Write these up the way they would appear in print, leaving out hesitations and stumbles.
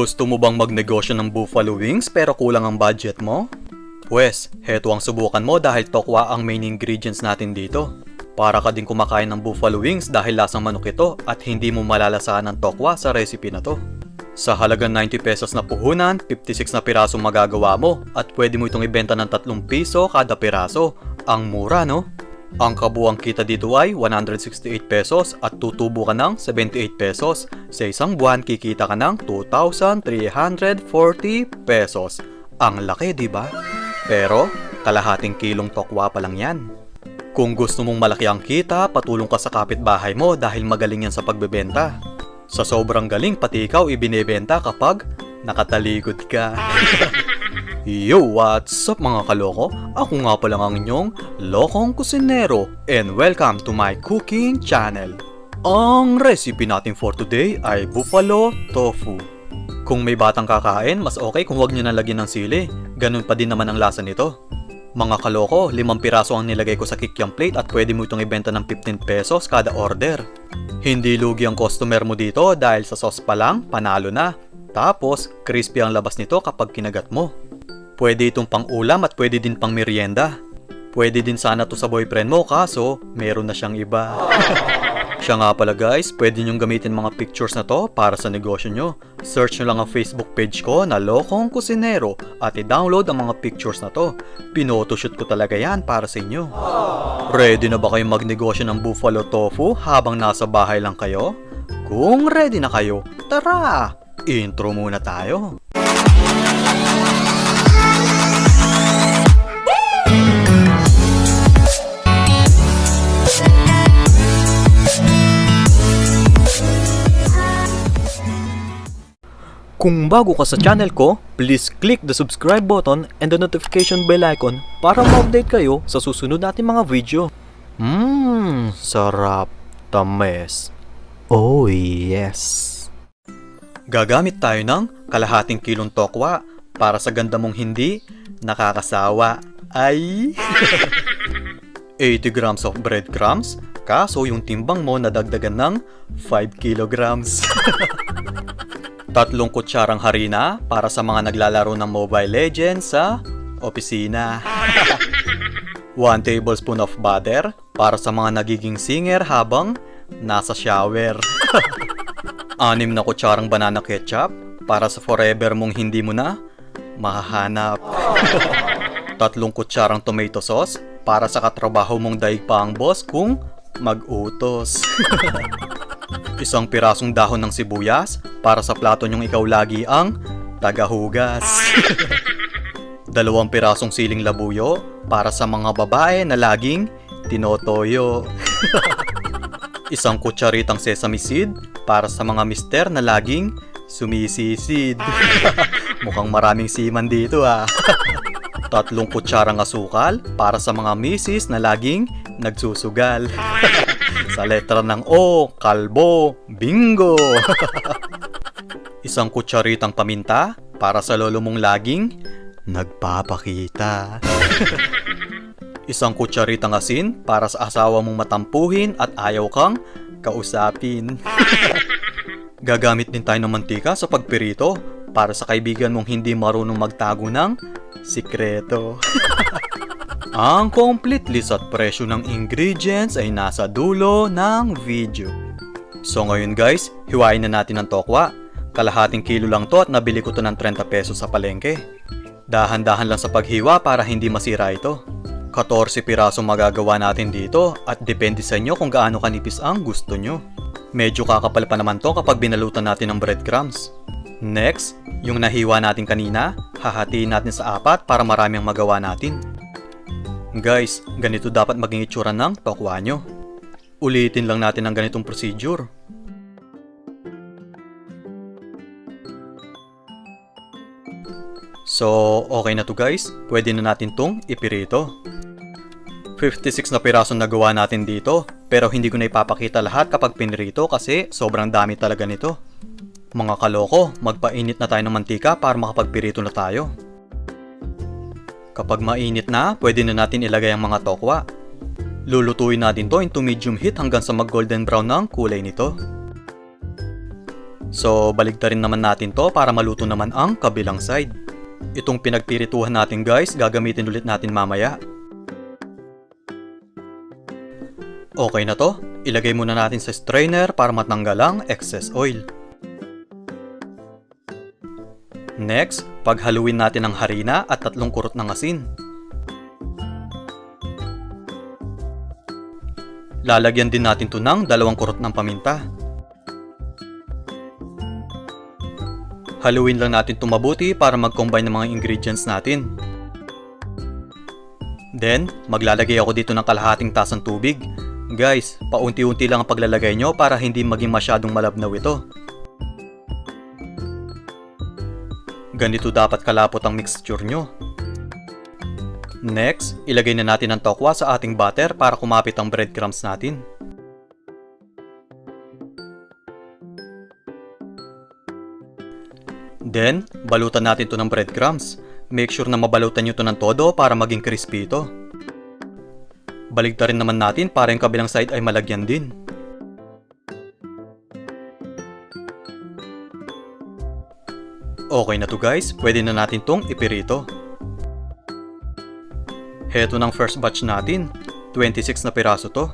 Gusto mo bang magnegosyo ng buffalo wings pero kulang ang budget mo? Pwes, heto ang subukan mo dahil tokwa ang main ingredients natin dito. Para ka din kumakain ng buffalo wings dahil lasang manok ito at hindi mo malalasahan ng tokwa sa recipe na to. Sa halagang 90 pesos na puhunan, 56 na piraso magagawa mo at pwede mo itong ibenta ng 3 piso kada piraso. Ang mura, no? Ang kabuang kita dito ay 168 pesos at tutubo ka ng 78 pesos. Sa isang buwan, kikita ka ng 2,340 pesos. Ang laki, di ba? Pero, kalahating kilong tokwa pa lang yan. Kung gusto mong malaki ang kita, patulong ka sa kapitbahay mo dahil magaling yan sa pagbebenta. Sa sobrang galing, pati ikaw ibinebenta kapag nakatalikod ka. Yo, what's up mga kaloko? Ako nga pala ang inyong lokong kusinero and welcome to my cooking channel. Ang recipe natin for today ay Buffalo Tofu. Kung may batang kakain, mas okay kung huwag nyo nalagyan ng sili. Ganun pa din naman ang lasa nito. Mga kaloko, 5 piraso ang nilagay ko sa kikiam plate at pwede mo itong ibenta ng 15 pesos kada order. Hindi lugi ang customer mo dito dahil sa sauce pa lang, panalo na. Tapos, crispy ang labas nito kapag kinagat mo. Pwede itong pang ulam at pwede din pang merienda. Pwede din sana to sa boyfriend mo kaso meron na siyang iba. Siya nga pala guys, pwede nyong gamitin mga pictures na to para sa negosyo nyo. Search nyo lang ang Facebook page ko na Lokong Kusinero at i-download ang mga pictures na to. Pinotoshoot ko talaga yan para sa inyo. Ready na ba kayong magnegosyo ng Buffalo Tofu habang nasa bahay lang kayo? Kung ready na kayo, tara! Intro muna tayo. Kung bago ka sa channel ko, please click the subscribe button and the notification bell icon para ma-update kayo sa susunod nating mga video. Sarap tamis. Oh yes. Gagamit tayo ng kalahating kilong tokwa para sa ganda mong hindi nakakasawa. Ay! 80 grams of bread crumbs, kaso yung timbang mo nadagdagan ng 5 kilograms. 3 kutsarang harina para sa mga naglalaro ng Mobile Legends sa opisina. 1 tablespoon of butter para sa mga nagiging singer habang nasa shower. 6 na kutsarang banana ketchup para sa forever mong hindi mo na mahahanap. 3 kutsarang tomato sauce para sa katrabaho mong daig pa ang boss kung mag-utos. 1 pirasong dahon ng sibuyas para sa plato nyong ikaw lagi ang tagahugas. 2 pirasong siling labuyo para sa mga babae na laging tinotoyo. 1 kutsaritang sesame seed para sa mga mister na laging sumisisid. Mukhang maraming siman dito ah. 3 kutsarang asukal para sa mga misis na laging nagsusugal. Sa letra ng O, kalbo, bingo! 1 kutsaritang paminta para sa lolo mong laging nagpapakita. 1 kutsaritang asin para sa asawa mong matampuhin at ayaw kang kausapin. Gagamit din tayo ng mantika sa pagpirito para sa kaibigan mong hindi marunong magtago ng sikreto. Ang complete list at presyo ng ingredients ay nasa dulo ng video. So ngayon guys, hiwain na natin ang tokwa. Kalahating kilo lang to at nabili ko to ng 30 pesos sa palengke. Dahan-dahan lang sa paghiwa para hindi masira ito. 14 piraso magagawa natin dito at depende sa inyo kung gaano kanipis ang gusto nyo. Medyo kakapal pa naman to kapag binalutan natin ng bread crumbs. Next, yung nahiwa natin kanina, hahatiin natin sa 4 para marami ang magawa natin. Guys, ganito dapat maging itsura ng tokwa nyo. Ulitin lang natin ang ganitong procedure. So, okay na to guys. Pwede na natin tong ipirito. 56 na pirasong nagawa natin dito, pero hindi ko na ipapakita lahat kapag pinirito kasi sobrang dami talaga nito. Mga kaloko, magpainit na tayo ng mantika para makapagpirito na tayo. Kapag mainit na, pwede na natin ilagay ang mga tokwa. Lulutuin natin to into medium heat hanggang sa mag golden brown ng kulay nito. So, baligtarin naman natin to para maluto naman ang kabilang side. Itong pinagpirituhan natin guys, gagamitin ulit natin mamaya. Okay na to, ilagay muna natin sa strainer para matanggal ang excess oil. Next, paghaluin natin ang harina at 3 kurot ng asin. Lalagyan din natin to ng 2 kurot ng paminta. Haluin lang natin ito mabuti para mag-combine ng mga ingredients natin. Then, maglalagay ako dito ng kalahating tasang tubig. Guys, paunti-unti lang ang paglalagay nyo para hindi maging masyadong malabnaw ito. Ganito dapat kalapot ang mixture nyo. Next, ilagay na natin ang tokwa sa ating batter para kumapit ang bread crumbs natin. Then, balutan natin ito ng breadcrumbs. Make sure na mabalutan nyo ito ng todo para maging crispy ito. Baligtarin naman natin para yung kabilang side ay malagyan din. Okay na to guys, pwede na natin itong ipirito. Heto ng first batch natin, 26 na piraso to.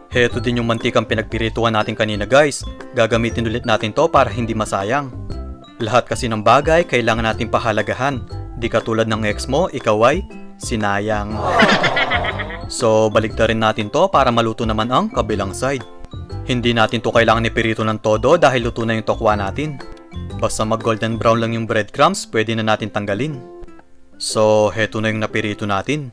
Heto din yung mantikang pinagpirituhan natin kanina guys. Gagamitin ulit natin to para hindi masayang. Lahat kasi ng bagay kailangan natin pahalagahan. Di katulad ng ex mo, ikaw ay sinayang. So baligtarin natin to para maluto naman ang kabilang side. Hindi natin to kailangan ipirito ng todo dahil luto na yung tokwa natin. Basta mag golden brown lang yung breadcrumbs, pwede na natin tanggalin. So heto na yung napirito natin.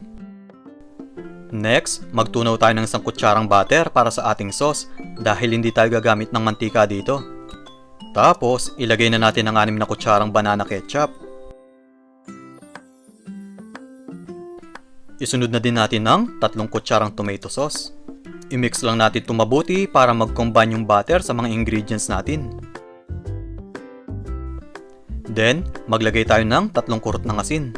Next, magtunaw tayo ng 1 kutsarang butter para sa ating sauce dahil hindi tayo gagamit ng mantika dito. Tapos, ilagay na natin ang 6 na kutsarang banana ketchup. Isunod na din natin ng 3 kutsarang tomato sauce. I-mix lang natin ito mabuti para mag-combine yung butter sa mga ingredients natin. Then, maglagay tayo ng 3 kurot ng asin.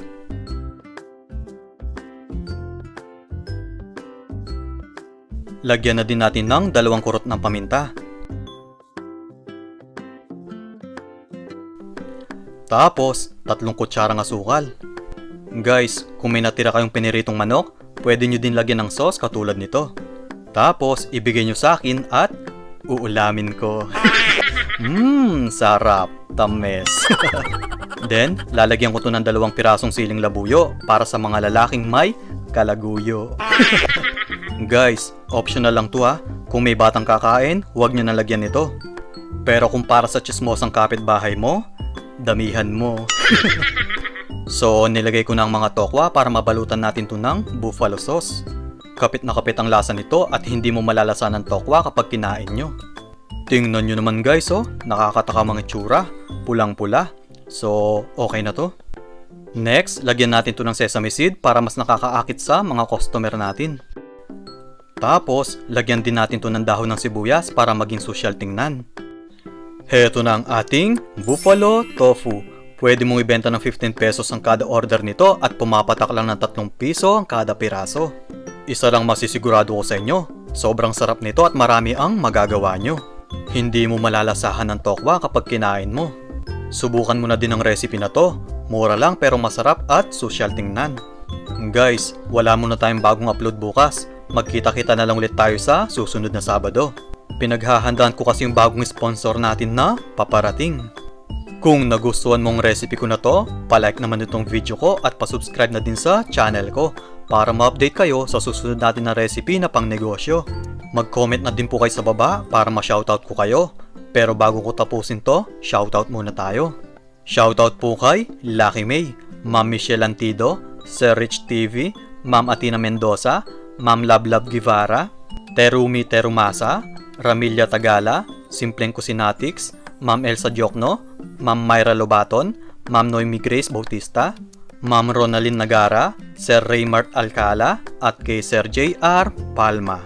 Lagyan na din natin ng 2 kurot ng paminta. Tapos, 3 kutsarang asukal. Guys, kung may natira kayong piniritong manok, pwede nyo din lagyan ng sauce katulad nito. Tapos, ibigay nyo sa akin at uulamin ko. Sarap, tamis. Then, lalagyan ko to ng 2 pirasong siling labuyo para sa mga lalaking may kalaguyo. Guys, optional lang to ha. Kung may batang kakain, huwag nyo nalagyan nito. Pero kung para sa chismosang kapitbahay mo, damihan mo. So, nilagay ko na ang mga tokwa para mabalutan natin to ng buffalo sauce. Kapit na kapit ang lasa nito at hindi mo malalasahan ng tokwa kapag kinain nyo. Tingnan nyo naman guys oh, nakakataka mga itsura, pulang-pula. So, okay na to. Next, lagyan natin to ng sesame seed para mas nakakaakit sa mga customer natin. Tapos, lagyan din natin to ng dahon ng sibuyas para maging social tingnan. Heto na ang ating Buffalo Tofu. Pwede mong ibenta ng 15 pesos ang kada order nito at pumapatak lang ng 3 piso ang kada piraso. Isa lang masisigurado ko sa inyo, sobrang sarap nito at marami ang magagawa nyo. Hindi mo malalasahan ng tokwa kapag kinain mo. Subukan mo na din ang recipe na to. Mura lang pero masarap at social tingnan. Guys, wala muna tayong bagong upload bukas. Magkita-kita na lang ulit tayo sa susunod na Sabado. Pinaghahandaan ko kasi yung bagong sponsor natin na paparating. Kung nagustuhan mong recipe ko na to, palike naman itong video ko at pasubscribe na din sa channel ko para ma-update kayo sa susunod natin na recipe na pang negosyo. Mag-comment na din po kayo sa baba para ma-shoutout ko kayo. Pero bago ko tapusin to, shoutout muna tayo. Shoutout po kay Lucky May, Ma'am Michelle Antido, Sir Rich TV, Ma'am Atina Mendoza, Ma'am Lablab Guevara, Terumi Terumasa, Ramilla Tagala, Simpleng Cusinatics, Ma'am Elsa Diokno, Ma'am Myra Lobaton, Ma'am Noemi Grace Bautista, Ma'am Ronalyn Nagara, Sir Raymart Alcala, at kay Sir J.R. Palma.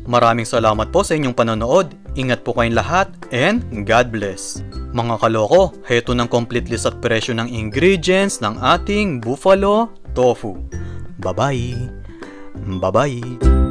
Maraming salamat po sa inyong panonood. Ingat po kayong lahat and God bless. Mga kaloko, heto ng complete list at presyo ng ingredients ng ating Buffalo Tofu. Bye-bye! Bye-bye!